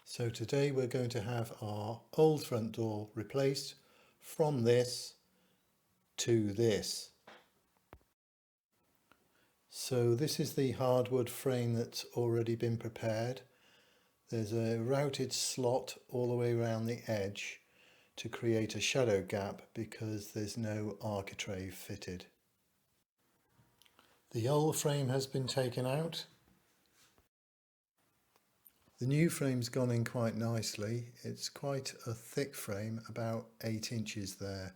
So today we're going to have our old front door replaced from this to this. So this is the hardwood frame that's already been prepared. There's a routed slot all the way around the edge to create a shadow gap because there's no architrave fitted. The old frame has been taken out. The new frame's gone in quite nicely. It's quite a thick frame, about 8 inches there.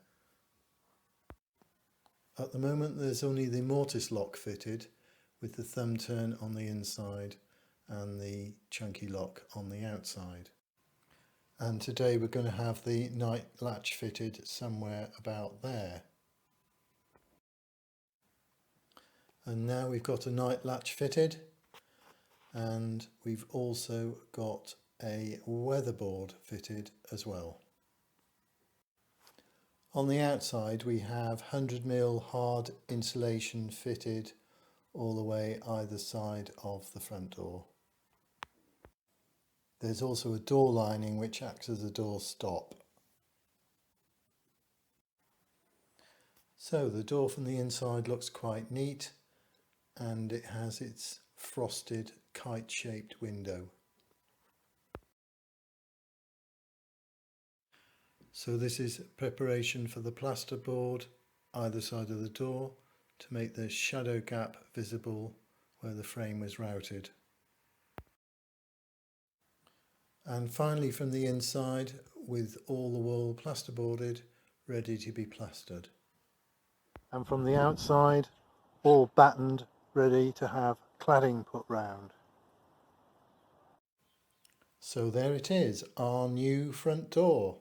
At the moment there's only the mortise lock fitted with the thumb turn on the inside and the chunky lock on the outside. And today we're going to have the night latch fitted somewhere about there. And now we've got a night latch fitted, and we've also got a weatherboard fitted as well. On the outside we have 100mm hard insulation fitted all the way either side of the front door. There's also a door lining which acts as a door stop. So the door from the inside looks quite neat, and it has its frosted kite-shaped window. So this is preparation for the plasterboard either side of the door to make the shadow gap visible where the frame was routed. And finally from the inside, with all the wall plasterboarded, ready to be plastered. And from the outside, all battened, ready to have cladding put round. So there it is, our new front door.